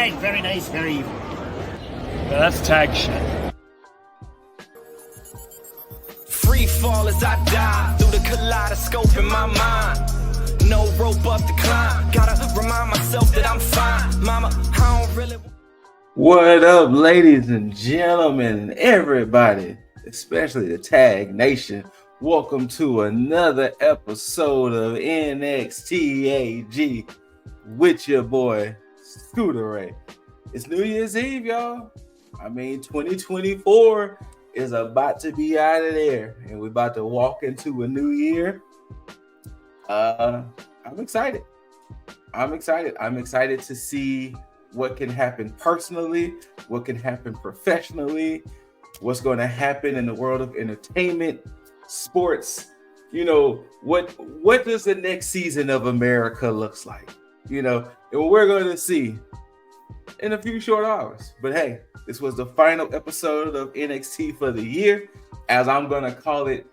T.A.G. Very nice, very evil. That's T.A.G shit. Free fall as I dive through the kaleidoscope in my mind. No rope up to climb. Gotta remind myself that I'm fine. Mama, I don't really. What up, ladies and gentlemen, everybody, especially the T.A.G Nation. Welcome to another episode of NXT.A.G with your boy, ScooterRay. It's New Year's Eve, y'all. I mean, 2024 is about to be out of there, and we're about to walk into a new year. I'm excited. I'm excited to see what can happen personally, what can happen professionally, what's going to happen in the world of entertainment, sports. You know, what does the next season of America looks like? You know, and we're going to see in a few short hours. But hey, this was the final episode of NXT for the year, as I'm going to call it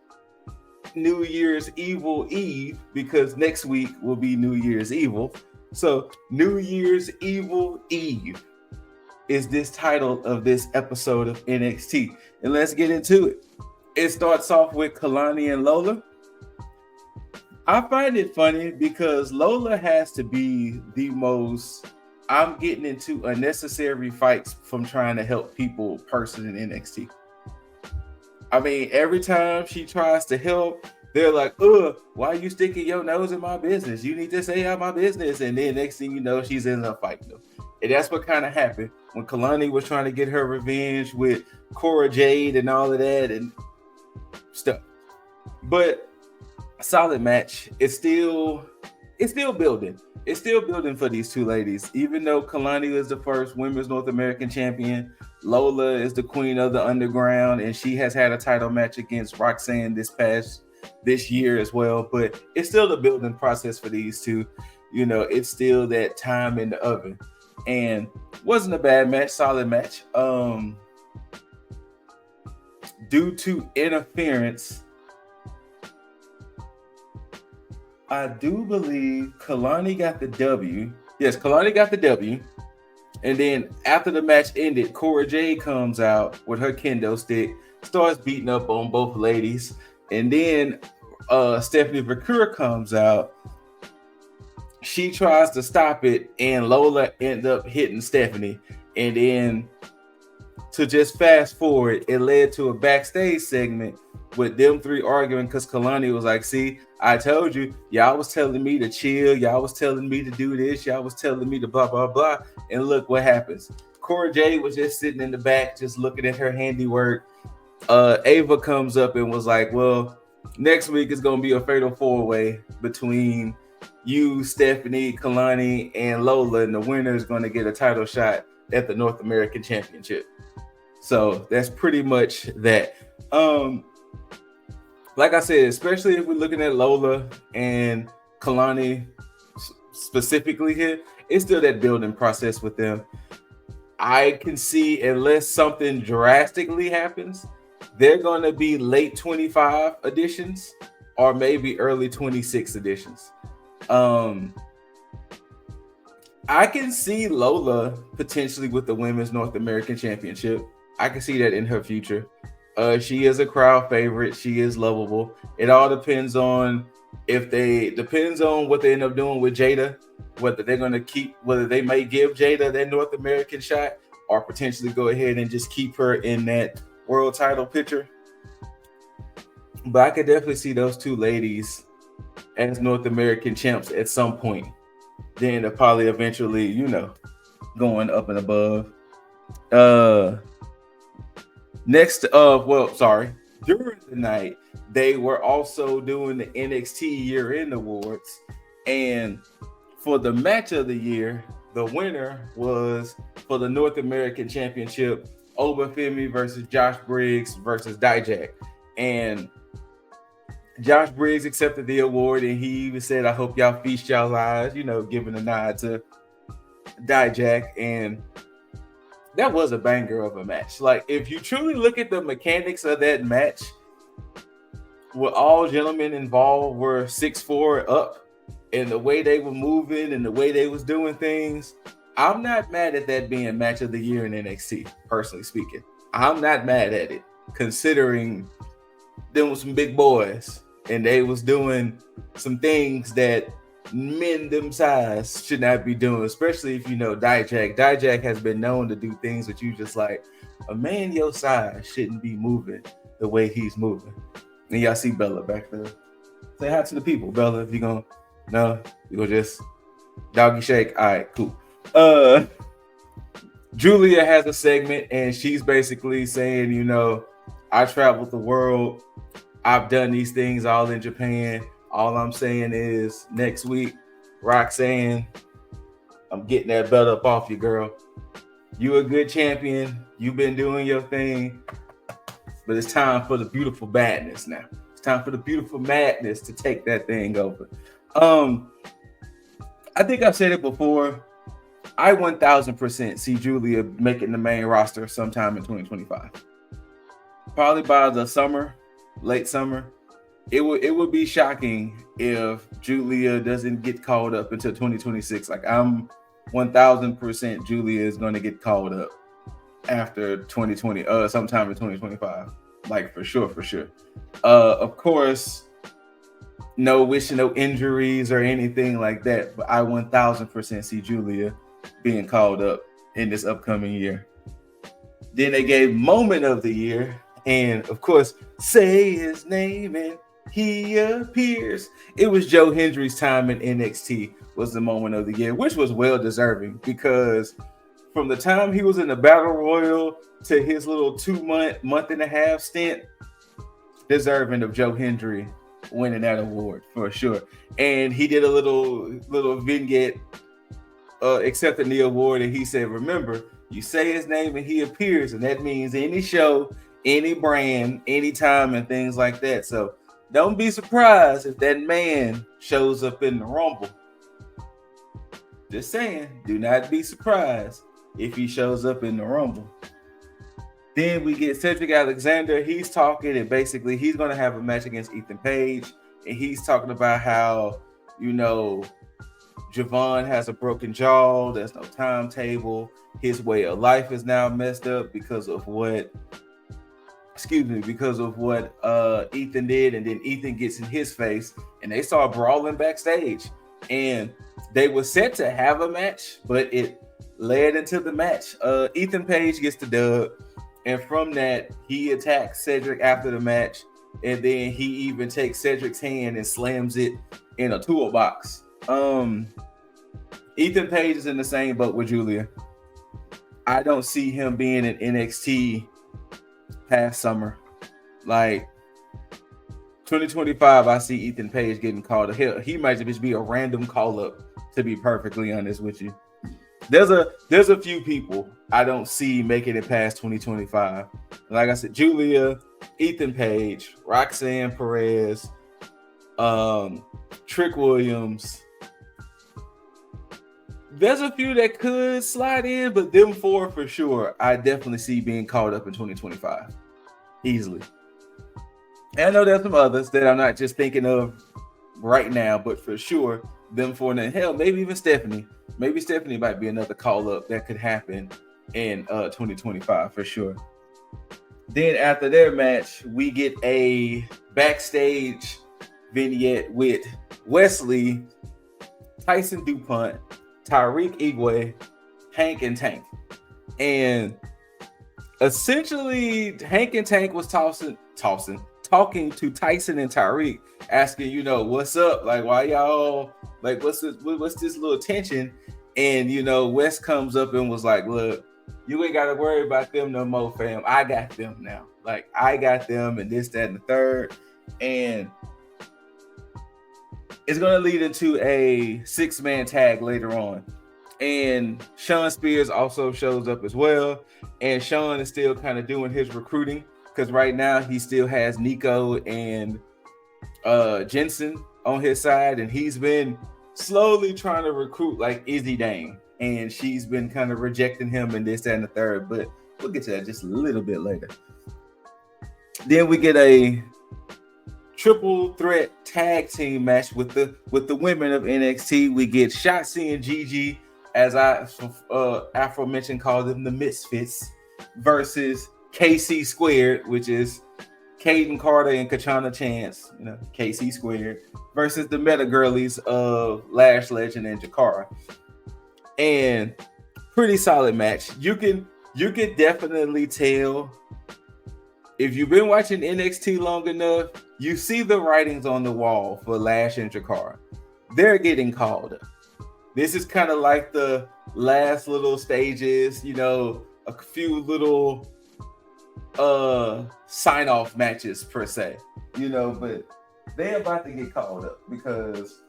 New Year's Evil Eve, because next week will be New Year's Evil. So New Year's Evil Eve is this title of this episode of NXT. And let's get into it. It starts off with Kalani and Lola. I find it funny because Lola has to be the most I'm getting into unnecessary fights from trying to help people person in NXT. I mean, every time she tries to help, they're like, why are you sticking your nose in my business? You need to stay out of my business. And then next thing you know, she's in a fight. And that's what kind of happened when Kalani was trying to get her revenge with Cora Jade and all of that and stuff. But solid match. It's still building. It's still building for these two ladies. Even though Kalani is the first women's North American champion, Lola is the queen of the underground, and she has had a title match against Roxanne this year as well. But it's still the building process for these two. You know, it's still that time in the oven. And wasn't a bad match, solid match. Due to interference, I do believe Kalani got the W. Yes, Kalani got the W. And then after the match ended, Cora Jade comes out with her kendo stick, starts beating up on both ladies. And then Stephanie Vaquer comes out. She tries to stop it, and Lola ends up hitting Stephanie. And then to just fast forward, it led to a backstage segment with them three arguing because Kalani was like, see, I told you, y'all was telling me to chill, y'all was telling me to do this, y'all was telling me to blah, blah, blah. And look what happens. Cora Jade was just sitting in the back, just looking at her handiwork. Ava comes up and was like, well, next week is going to be a fatal four-way between you, Stephanie, Kalani, and Lola, and the winner is going to get a title shot at the North American Championship. So that's pretty much that. Like I said, especially if we're looking at Lola and Kalani specifically here, it's still that building process with them. I can see, unless something drastically happens, they're going to be late 25 editions or maybe early 26 editions. I can see Lola potentially with the Women's North American Championship. I can see that in her future. She is a crowd favorite. She is lovable. It all depends on what they end up doing with Jada, whether they may give Jada that North American shot or potentially go ahead and just keep her in that world title picture. But I could definitely see those two ladies as North American champs at some point. Then they're probably eventually, going up and above. During the night, they were also doing the NXT Year-End Awards. And for the match of the year, the winner was for the North American Championship, Obafemi versus Josh Briggs versus T.A.G. And Josh Briggs accepted the award, and he even said, I hope y'all feast y'all eyes, giving a nod to T.A.G. And that was a banger of a match. Like, if you truly look at the mechanics of that match, where all gentlemen involved were 6'4" up, and the way they were moving and the way they was doing things, I'm not mad at that being match of the year in NXT, personally speaking. I'm not mad at it, considering them was some big boys and they was doing some things that men them size should not be doing, especially if you know T.A.G. T.A.G has been known to do things that you just like, a man your size shouldn't be moving the way he's moving. And y'all see Bella back there. Say hi to the people, Bella. If you're gonna, no, you gonna just doggy shake. All right, cool. Julia has a segment and she's basically saying, you know, I traveled the world. I've done these things all in Japan. All I'm saying is next week, Roxanne, I'm getting that belt up off you, girl. You a good champion. You've been doing your thing. But it's time for the beautiful badness now. It's time for the beautiful madness to take that thing over. I think I've said it before. I 1000% see Julia making the main roster sometime in 2025. Probably by the summer, late summer. It would be shocking if Julia doesn't get called up until 2026. Like, I'm 1000% Julia is going to get called up after 2020, sometime in 2025. Like, for sure. Of course, no wishing no injuries or anything like that, but I 1000% see Julia being called up in this upcoming year. Then they gave moment of the year, and of course, say his name and he appears. It was Joe Hendry's time in NXT was the moment of the year, which was well deserving, because from the time he was in the Battle Royal to his little 2-month and a half stint, deserving of Joe Hendry winning that award for sure. And he did a little vignette accepting the award, and he said, remember, you say his name and he appears, and that means any show, any brand, anytime, and things like that. So don't be surprised if that man shows up in the Rumble. Just saying, do not be surprised if he shows up in the Rumble. Then we get Cedric Alexander. He's talking, and basically he's going to have a match against Ethan.A.G, and he's talking about how, you know, Javon has a broken jaw. There's no timetable. His way of life is now messed up because of what Ethan did. And then Ethan gets in his face, and they saw brawling backstage, and they were set to have a match, but it led into the match. Ethan.A.G gets the dub, and from that he attacks Cedric after the match, and then he even takes Cedric's hand and slams it in a toolbox. Ethan.A.G is in the same boat with Julia. I don't see him being in NXT past summer. Like 2025, I see Ethan.A.G getting called up. He might just be a random call up, to be perfectly honest with you. There's a few people I don't see making it past 2025. Like I said, Julia, Ethan.A.G, Roxanne Perez, Trick Williams. There's a few that could slide in, but them four for sure, I definitely see being called up in 2025. Easily. And I know there's some others that I'm not just thinking of right now, but for sure, them four, and hell, maybe even Stephanie. Maybe Stephanie might be another call up that could happen in 2025 for sure. Then after their match, we get a backstage vignette with Wesley, Tyson DuPont, Tyreek Igwe, Hank, and Tank. And essentially, Hank and Tank was talking to Tyson and Tyreek, asking, you know, what's up? Like, why y'all, like, what's this little tension? And, you know, Wes comes up and was like, look, you ain't got to worry about them no more, fam. I got them now. Like, I got them, and this, that, and the third. And it's going to lead into a 6-man tag later on. And Sean Spears also shows up as well. And Sean is still kind of doing his recruiting, because right now he still has Nico and Jensen on his side. And he's been slowly trying to recruit like Izzy Dane. And she's been kind of rejecting him and this, that, and the third. But we'll get to that just a little bit later. Then we get a triple threat tag team match with the women of NXT. We get Shotzi and Gigi as I aforementioned, called them the Misfits, versus KC Squared, which is Caden Carter and Kachana Chance, KC Squared, versus the Meta Girlies of Lash Legend and Jakara. And pretty solid match. You can definitely tell if you've been watching NXT long enough, you see the writings on the wall for Lash and Jakara. They're getting called up. This is kind of like the last little stages, a few little sign-off matches per se, but they're about to get called up because,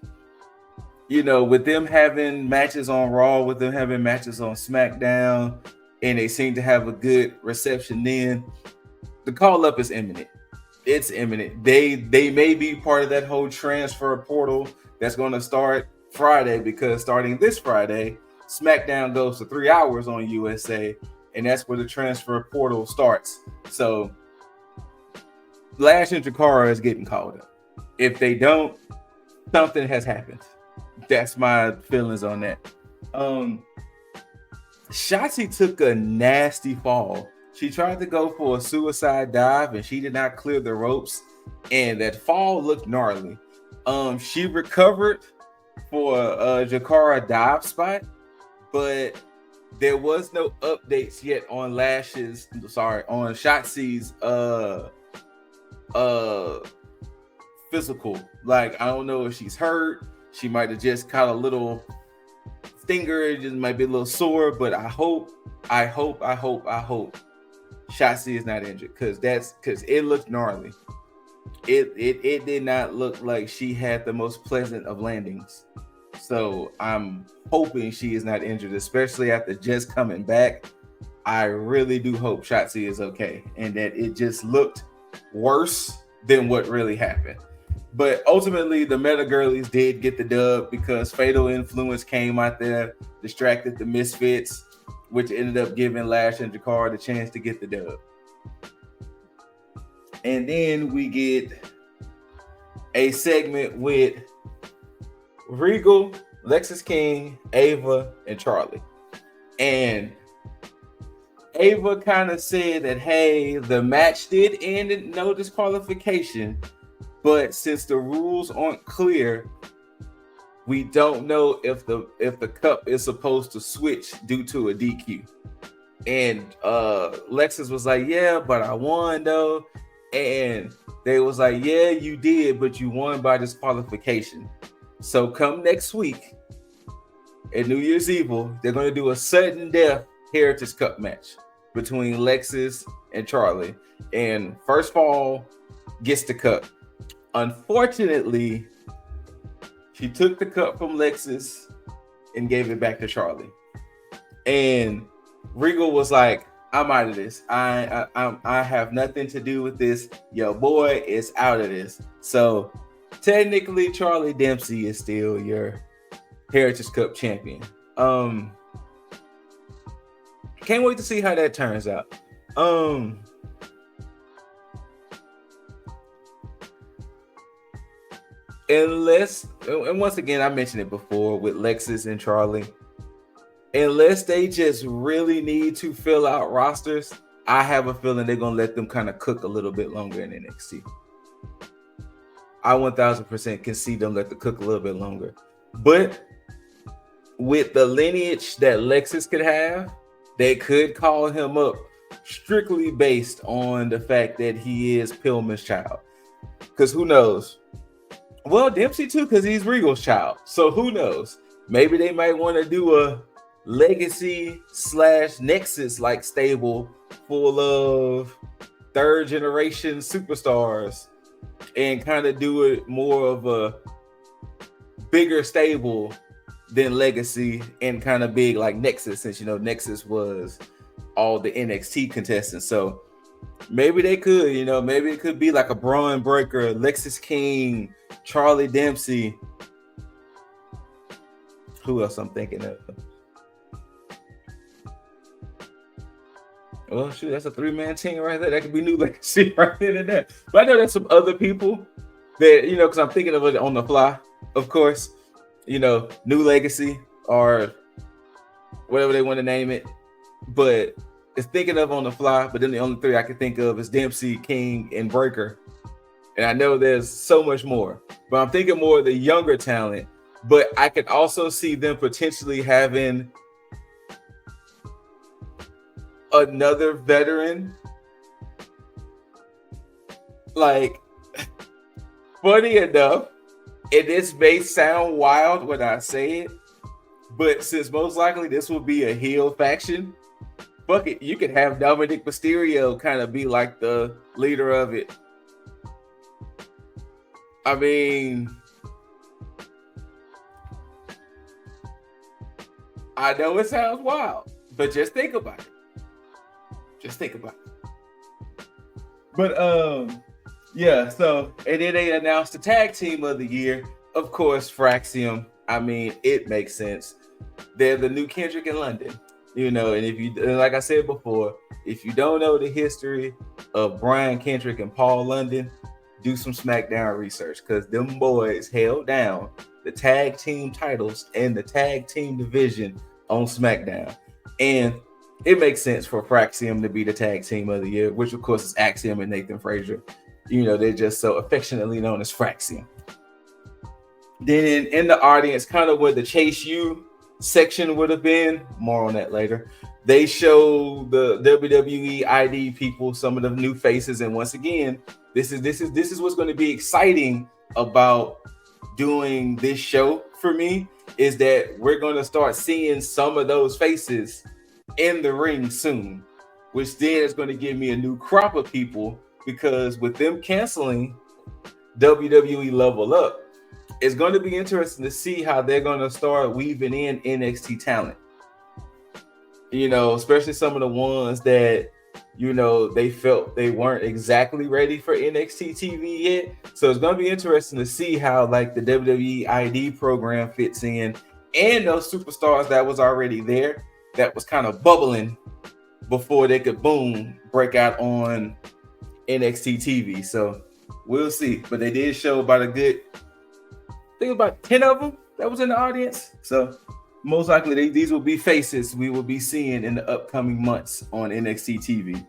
with them having matches on Raw, with them having matches on SmackDown, and they seem to have a good reception then, the call-up is imminent. It's imminent. They may be part of that whole transfer portal that's going to start Friday, because starting this Friday, SmackDown goes to 3 hours on USA, and that's where the transfer portal starts. So Lash and Jakara is getting called up. If they don't, something has happened. That's my feelings on that. Shotzi took a nasty fall. She tried to go for a suicide dive and she did not clear the ropes, and that fall looked gnarly. She recovered for a Jakara dive spot, but there was no updates yet on Shotzi's physical. Like, I don't know if she's hurt. She might have just caught a little stinger. It just might be a little sore, but I hope Shotzi is not injured, because it looked gnarly. It did not look like she had the most pleasant of landings. So I'm hoping she is not injured, especially after just coming back. I really do hope Shotzi is okay and that it just looked worse than what really happened. But ultimately, the Meta Girlies did get the dub because Fatal Influence came out there, distracted the Misfits, which ended up giving Lash and Jakara the chance to get the dub. And then we get a segment with Regal, Lexis King, Ava, and Charlie. And Ava kind of said that, hey, the match did end in no disqualification, but since the rules aren't clear, we don't know if the cup is supposed to switch due to a DQ. And Lexis was like, yeah, but I won though. And they was like, yeah, you did, but you won by disqualification. So come next week at New Year's Eve, they're going to do a sudden death Heritage Cup match between Lexis and Charlie. And first fall gets the cup. Unfortunately, she took the cup from Lexis and gave it back to Charlie. And Regal was like, I'm out of this. I have nothing to do with this. Your boy is out of this. So technically, Charlie Dempsey is still your Heritage Cup champion. Can't wait to see how that turns out. Unless, and once again, I mentioned it before with Lexis and Charlie, unless they just really need to fill out rosters, I have a feeling they're going to let them kind of cook a little bit longer in NXT. I 1000% can see them let them cook a little bit longer. But with the lineage that Lexis could have, they could call him up strictly based on the fact that he is Pillman's child. Because who knows? Well, Dempsey too, because he's Regal's child. So who knows? Maybe they might want to do a legacy/Nexus like stable full of third generation superstars and kind of do it more of a bigger stable than Legacy and kind of big like Nexus, since Nexus was all the NXT contestants. So maybe they could, maybe it could be like a Braun Breaker, Lexis King, Charlie Dempsey. Who else I'm thinking of? Well, shoot, that's a 3-man team right there. That could be New Legacy right there. But I know there's some other people that, because I'm thinking of it on the fly, of course. New Legacy or whatever they want to name it. But it's thinking of on the fly. But then the only three I can think of is Dempsey, King, and Breaker. And I know there's so much more, but I'm thinking more of the younger talent. But I could also see them potentially having another veteran. Like, funny enough, and this may sound wild when I say it, but since most likely this will be a heel faction, fuck it, you could have Dominic Mysterio kind of be like the leader of it. I mean, I know it sounds wild, but just think about it. Just think about it. But yeah, so and then they announced the tag team of the year. Of course, Fraxium. I mean, it makes sense. They're the new Kendrick in London. You know, and if you, like I said before, if you don't know the history of Brian Kendrick and Paul London, do some SmackDown research, because them boys held down the tag team titles and the tag team division on SmackDown. And it makes sense for Fraxium to be the tag team of the year, which of course is Axiom and Nathan Frazier. You know, they're just so affectionately known as Fraxium. Then in the audience, kind of where the Chase U section would have been, more on that later, they show the WWE ID people, some of the new faces, and once again, this is what's going to be exciting about doing this show for me, is that we're going to start seeing some of those faces in the ring soon, which then is going to give me a new crop of people, because with them canceling WWE Level Up, it's going to be interesting to see how they're going to start weaving in NXT talent. You know, especially some of the ones that, you know, they felt they weren't exactly ready for NXT TV yet. So it's going to be interesting to see how like the WWE ID program fits in, and those superstars that was already there, that was kind of bubbling before they could boom break out on NXT TV. So we'll see. But they did show about a good, I think about 10 of them that was in the audience. So most likely these will be faces we will be seeing in the upcoming months on NXT TV.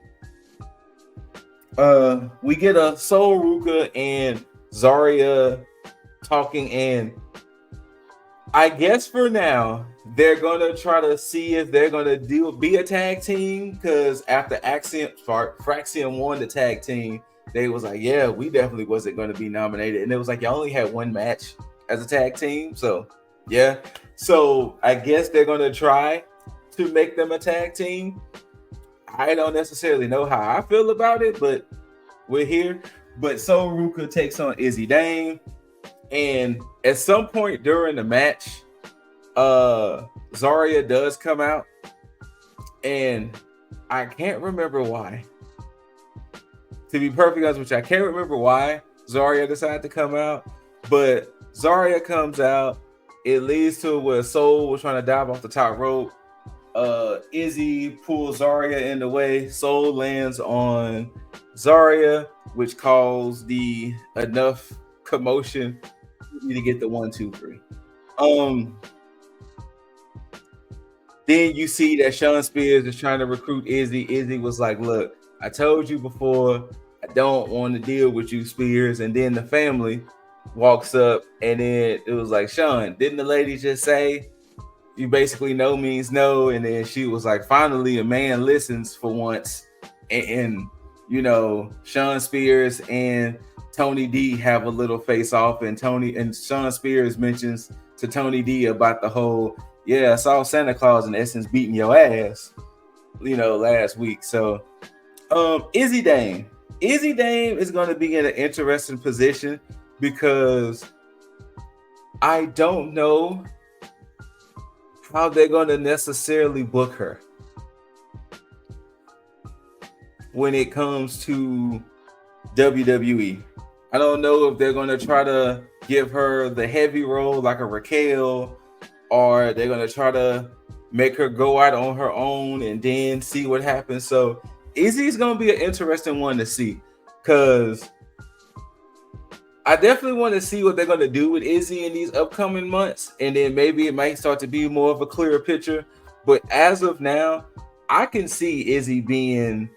We get a Sol Ruka and Zarya talking, and I guess for now they're gonna try to see if they're gonna be a tag team, because after Fraxium won the tag team, they was like, yeah, we definitely wasn't gonna be nominated, and it was like y'all only had one match as a tag team, so yeah. So I guess they're gonna try to make them a tag team. I don't necessarily know how I feel about it, but we're here. But Sol Ruka takes on Izzy Dame, and at some point during the match, Zarya does come out, and I can't remember why. To be perfectly honest with you, I can't remember why Zarya decided to come out, but Zarya comes out. It leads to where Sol was trying to dive off the top rope. Izzy pulls Zarya in the way. Sol lands on Zarya, which caused the enough commotion to get the 1, 2, 3. Then you see that Sean Spears is trying to recruit Izzy. Izzy was like, look, I told you before, I don't want to deal with you, Spears. And then the family walks up, and then it was like, Sean, didn't the lady just say you basically no means no? And then she was like, finally a man listens for once. And you know, Sean Spears and Tony D have a little face off, and Sean Spears mentions to Tony D about the whole, yeah, I saw Santa Claus in essence beating your ass, you know, last week. So Izzy Dame is going to be in an interesting position, because I don't know how they're going to necessarily book her when it comes to WWE. I don't know if they're going to try to give her the heavy role like a Raquel, or they're going to try to make her go out on her own and then see what happens. So Izzy's going to be an interesting one to see, because I definitely want to see what they're going to do with Izzy in these upcoming months, and then maybe it might start to be more of a clearer picture But as of now, I can see Izzy being,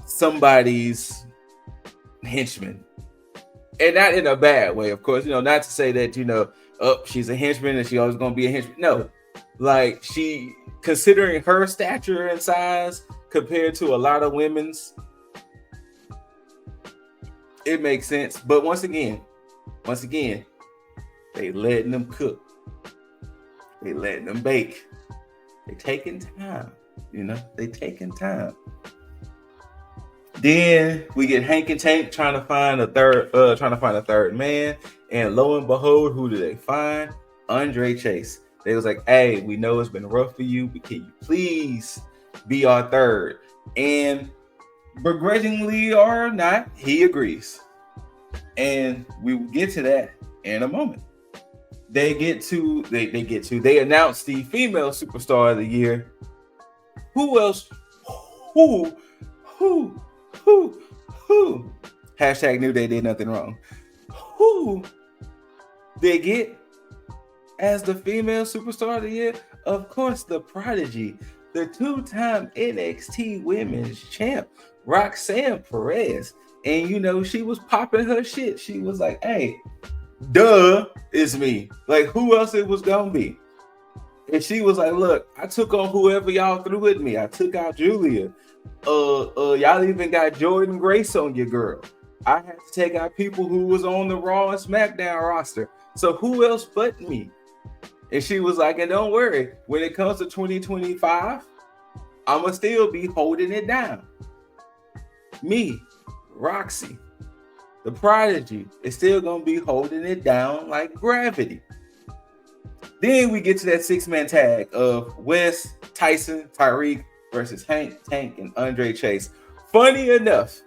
somebody's henchman. And not in a bad way, of course. Not to say that, she's a henchman and she always gonna be a henchman. No. Like, she, considering her stature and size compared to a lot of women's, it makes sense. But once again, they letting them cook. They letting them bake. They taking time. They taking time. Then we get Hank and Tank trying to find a third man, and lo and behold, who do they find? Andre Chase. They was like, "Hey, we know it's been rough for you, but can you please be our third?" And begrudgingly or not, he agrees. And we will get to that in a moment. They announce the female superstar of the year. Who else? Who? Hashtag knew they did nothing wrong. Who they get as the female superstar of the year? Of course, the Prodigy, the two-time NXT Women's Champ, Roxanne Perez. And she was popping her shit. She was like, "Hey, duh, it's me." Like, who else it was gonna be? And she was like, "Look, I took on whoever y'all threw at me. I took out Julia. Y'all even got Jordan Grace on your girl. I had to take out people who was on the Raw and SmackDown roster. So who else but me?" And she was like, "And don't worry, when it comes to 2025, I'ma still be holding it down. Me, Roxy, the Prodigy, is still gonna be holding it down like gravity." Then we get to that 6-man tag of Wes, Tyson, Tyreek versus Hank, Tank, and Andre Chase. Funny enough,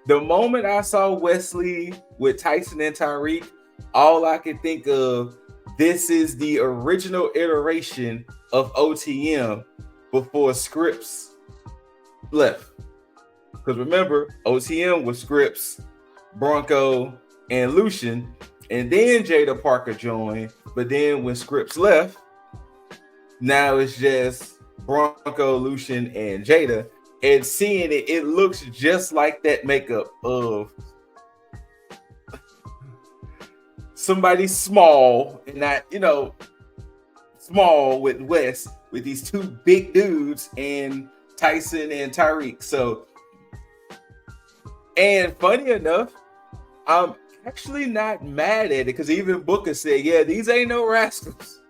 the moment I saw Wesley with Tyson and Tyreek, all I could think of, this is the original iteration of OTM before Scripps left. Because remember, OTM was Scripps, Bronco, and Lucian, and then Jada Parker joined. But then when Scripps left, now it's just Bronco, Lucian, and Jada. And seeing it, it looks just like that makeup of somebody small, and not, small with Wes, with these two big dudes and Tyson and Tyreek. So, and funny enough, I'm actually not mad at it, because even Booker said, "Yeah, these ain't no rascals."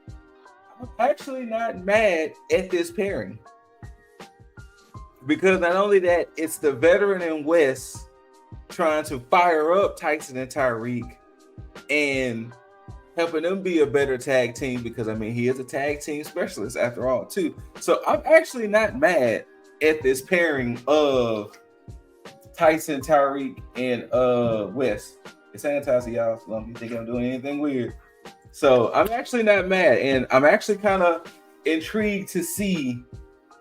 I'm actually not mad at this pairing, because not only that, it's the veteran and Wes trying to fire up Tyson and Tyreek and helping them be a better tag team, because he is a tag team specialist after all too. So I'm actually not mad at this pairing of Tyson, Tyreek, and Wes. It's sanitizer, y'all, so don't be thinking I'm doing anything weird. So I'm actually not mad, and I'm actually kind of intrigued to see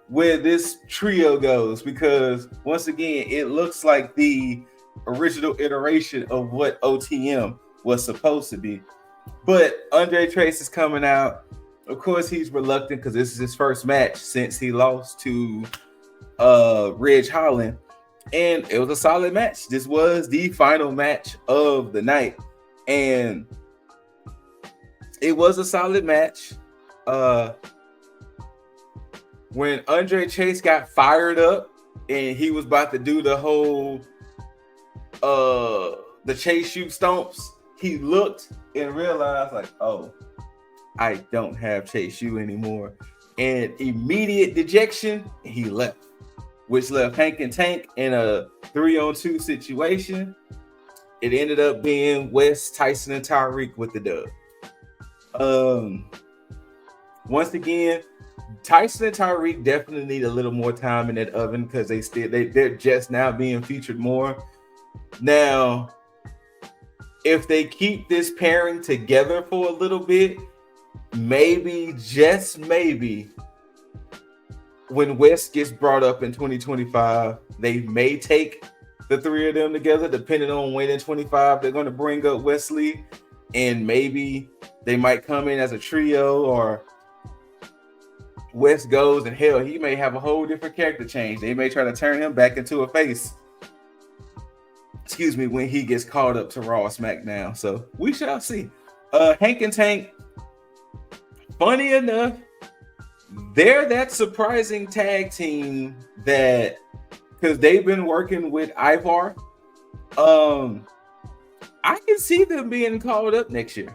where this trio goes, because once again, it looks like the original iteration of what OTM was supposed to be. But Andre Chase is coming out. Of course, he's reluctant because this is his first match since he lost to Ridge Holland. And it was a solid match. This was the final match of the night. And it was a solid match. When Andre Chase got fired up and he was about to do the whole the Chase shoot stomps, he looked and realized, like, "Oh, I don't have Chase shoe anymore." And immediate dejection, he left, which left Hank and Tank in a 3-on-2 situation. It ended up being Wes, Tyson, and Tyreek with the dub. Once again, Tyson and Tyreek definitely need a little more time in that oven, because they're just now being featured more. Now, if they keep this pairing together for a little bit, maybe, just maybe, when Wes gets brought up in 2025, they may take the three of them together, depending on when in 25 they're going to bring up Wesley, and maybe they might come in as a trio, or West goes, and hell, he may have a whole different character change. They may try to turn him back into a face. Excuse me, when he gets called up to Raw or SmackDown. So we shall see. Hank and Tank, funny enough, they're that surprising tag team that, because they've been working with Ivar, I can see them being called up next year,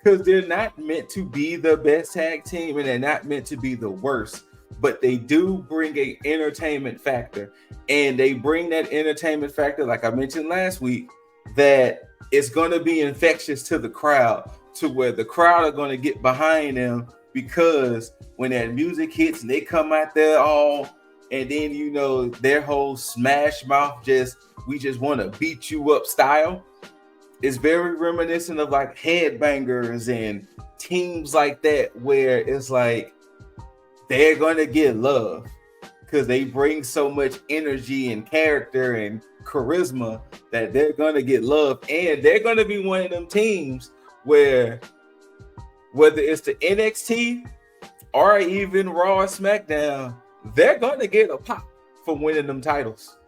because they're not meant to be the best tag team and they're not meant to be the worst, but they do bring a entertainment factor, and they bring that entertainment factor, like I mentioned last week, that it's going to be infectious to the crowd, to where the crowd are going to get behind them, because when that music hits and they come out there all, and then, you know, their whole smash mouth, we just want to beat you up style, is very reminiscent of like Headbangers and teams like that, where it's like they're going to get love because they bring so much energy and character and charisma that they're going to get love. And they're going to be one of them teams where, whether it's the NXT or even Raw or SmackDown, they're going to get a pop for winning them titles.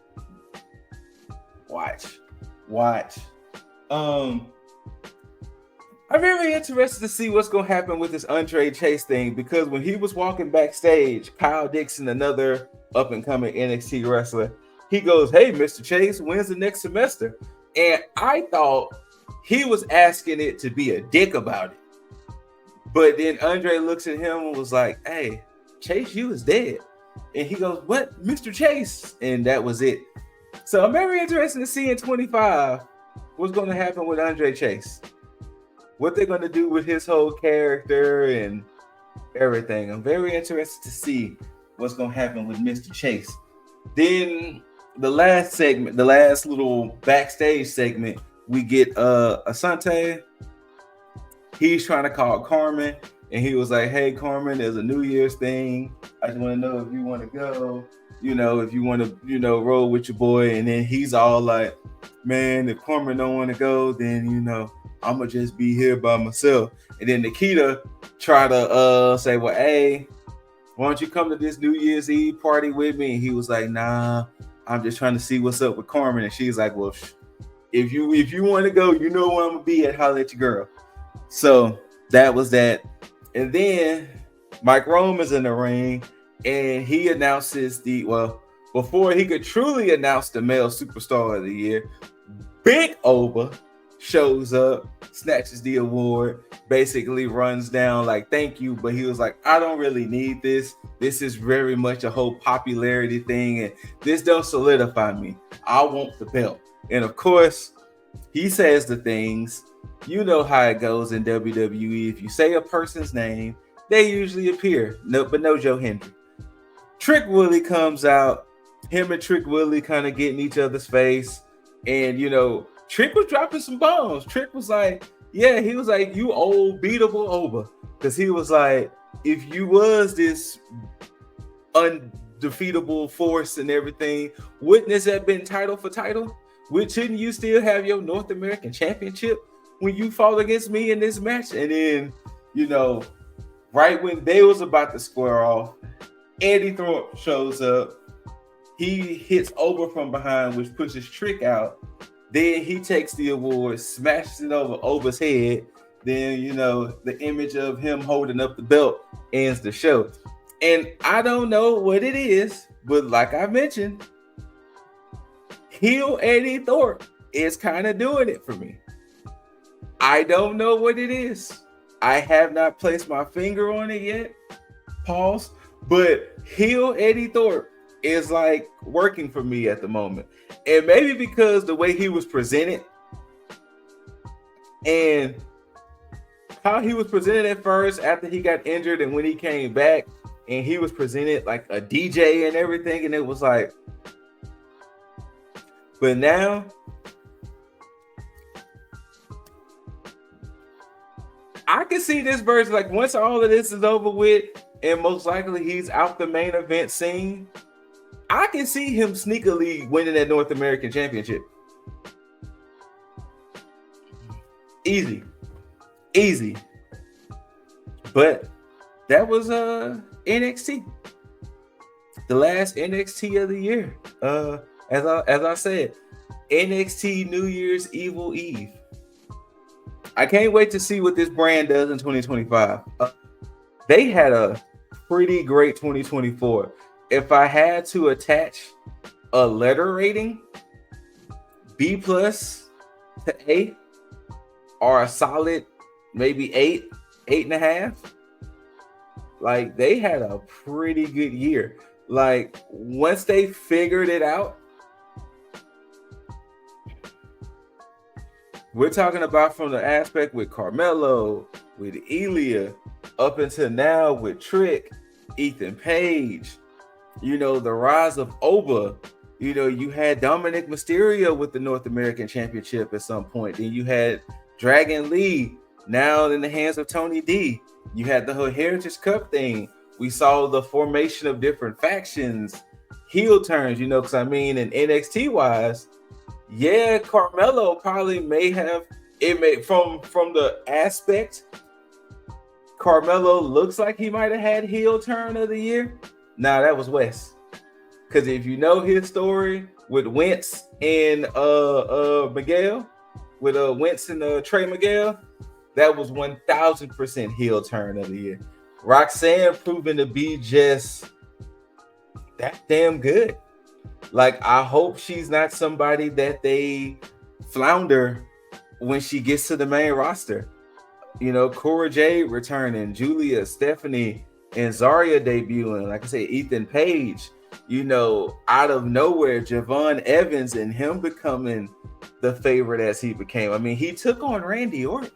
Watch. I'm very interested to see what's going to happen with this Andre Chase thing, because when he was walking backstage, Kyle Dixon, another up-and-coming NXT wrestler, he goes, "Hey, Mr. Chase, when's the next semester?" And I thought he was asking it to be a dick about it. But then Andre looks at him and was like, "Hey, Chase, you is dead." And he goes, "What, Mr. Chase?" And that was it. So I'm very interested to see in 25 what's going to happen with Andre Chase, what they're going to do with his whole character and everything. I'm very interested to see what's going to happen with Mr. Chase. Then the last segment, the last little backstage segment, we get Asante. He's trying to call Carmen, and he was like, "Hey, Carmen, there's a New Year's thing. I just want to know if you want to go, you know, if you want to, you know, roll with your boy." And then he's all like, "Man, if Carmen don't want to go, then, you know, I'm going to just be here by myself." And then Nikita tried to say, "Well, hey, why don't you come to this New Year's Eve party with me?" And he was like, "Nah, I'm just trying to see what's up with Carmen." And she's like, "Well, if you want to go, you know where I'm going to be at. Holla at your girl." So that was that. And then Mike Rome is in the ring, and he announces before he could truly announce the male superstar of the year, Big Oba shows up, snatches the award, basically runs down like, "Thank you," but he was like, "I don't really need this. This is very much a whole popularity thing, and this don't solidify me. I want the belt." And of course, he says the things, you know how it goes in WWE. If you say a person's name, they usually appear. No Joe Hendry. Trick Willie comes out. Him and Trick Willie kind of get in each other's face. And, you know, Trick was dropping some bombs. Trick was like, yeah, he was like, "You old beatable Oba." Because he was like, if you was this undefeatable force and everything, wouldn't this have been title for title? Shouldn't you still have your North American Championship when you fought against me in this match? And then, you know, right when they was about to square off, Eddie Thorpe shows up. He hits Oba from behind, which pushes Trick out. Then he takes the award, smashes it over Oba's head. Then, you know, the image of him holding up the belt ends the show. And I don't know what it is, but like I mentioned, heel Eddie Thorpe is kind of doing it for me. I don't know what it is. I have not placed my finger on it yet. Pause. But heel Eddie Thorpe is like working for me at the moment. And maybe because the way he was presented and how he was presented at first after he got injured, and when he came back and he was presented like a DJ and everything, and it was like, but now I can see this version, like once all of this is over with and most likely he's out the main event scene, I can see him sneakily winning that North American Championship. Easy. But that was NXT, the last NXT of the year. As I said, NXT New Year's Evil Eve. I can't wait to see what this brand does in 2025. They had a pretty great 2024. If I had to attach a letter rating, B plus to A, or a solid maybe 8.5. Like, they had a pretty good year. Like, once they figured it out, we're talking about from the aspect with Carmelo, with Elia, up until now with Trick, Ethan Page, you know, the rise of Oba. You know, you had Dominic Mysterio with the North American Championship at some point. Then you had Dragon Lee, now in the hands of Tony D. You had the whole Heritage Cup thing. We saw the formation of different factions, heel turns, you know, because I mean, in NXT wise, yeah, Carmelo probably may have from the aspect. Carmelo looks like he might have had heel turn of the year. Nah, that was Wes. Because if you know his story with Wentz and Miguel, with Wentz and Trey Miguel, that was 1000% heel turn of the year. Roxanne proven to be just that damn good. Like, I hope she's not somebody that they flounder when she gets to the main roster. You know, Cora Jade returning, Julia, Stephanie, and Zarya debuting. Like I said, Ethan Page, you know, out of nowhere, Javon Evans and him becoming the favorite as he became. I mean, he took on Randy Orton.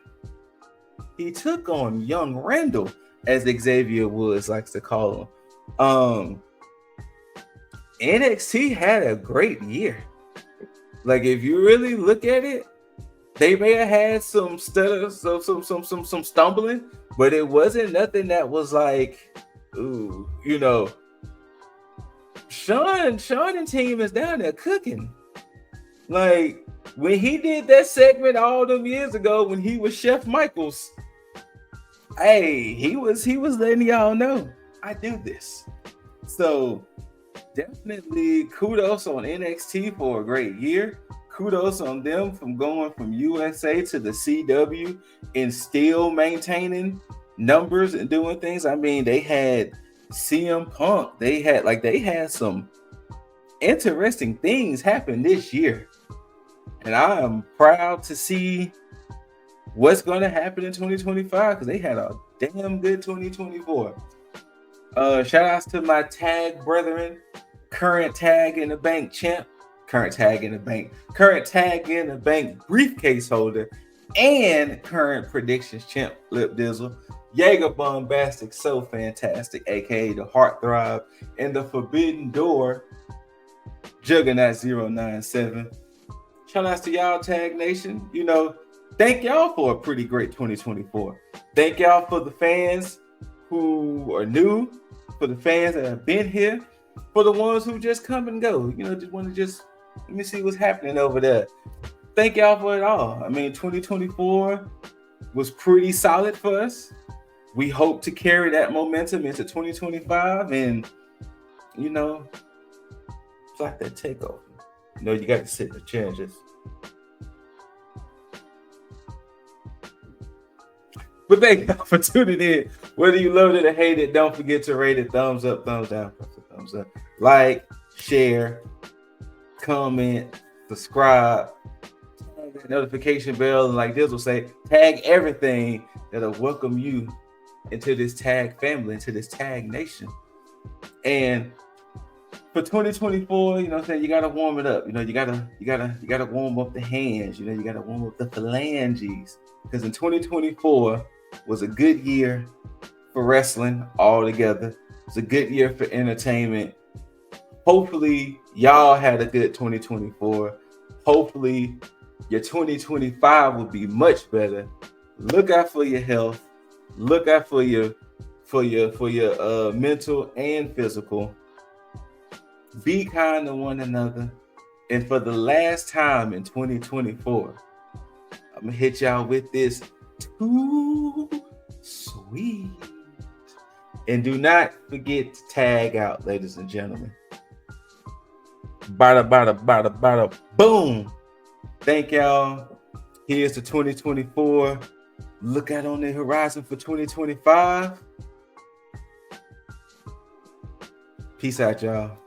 He took on young Randall, as Xavier Woods likes to call him. NXT had a great year. Like, if you really look at it, they may have had some stutters, some stumbling, but it wasn't nothing that was like, ooh, you know. Sean and team is down there cooking. Like, when he did that segment all them years ago when he was Chef Michaels, hey, he was letting y'all know I do this. So definitely kudos on NXT for a great year. Kudos on them from going from USA to the CW and still maintaining numbers and doing things. I mean, they had CM Punk. They had some interesting things happen this year. And I am proud to see what's going to happen in 2025 because they had a damn good 2024. Shout outs to my tag brethren, current Tag in the Bank champ, current Tag in the Bank briefcase holder, and current predictions champ, Lip Dizzle, Jaeger Bombastic, so fantastic, aka the Heartthrob, and the Forbidden Door, Juggernaut 097. Shout outs to y'all, Tag Nation. You know, thank y'all for a pretty great 2024. Thank y'all for the fans who are new, for the fans that have been here, for the ones who just come and go. You know, just want to let me see what's happening over there. Thank y'all for it all. I mean, 2024 was pretty solid for us. We hope to carry that momentum into 2025, and you know, it's like that takeover. You know, you got to sit in the chair and just. But thank y'all for tuning in. Whether you loved it or hated it, don't forget to rate it. Thumbs up, thumbs down, thumbs up. Like, share, comment, subscribe, tag that notification bell, and like this will say, tag everything that'll welcome you into this tag family, into this tag nation. And for 2024, you know what I'm saying, you gotta warm it up. You know, you gotta warm up the hands, you know, you gotta warm up the phalanges. Because in 2024 was a good year for wrestling altogether. It's a good year for entertainment. Hopefully, y'all had a good 2024. Hopefully, your 2025 will be much better. Look out for your health. Look out for your mental and physical. Be kind to one another. And for the last time in 2024, I'm gonna hit y'all with this too sweet. And do not forget to tag out, ladies and gentlemen. Bada, bada, bada, bada, boom. Thank y'all. Here's to 2024. Look out on the horizon for 2025. Peace out, y'all.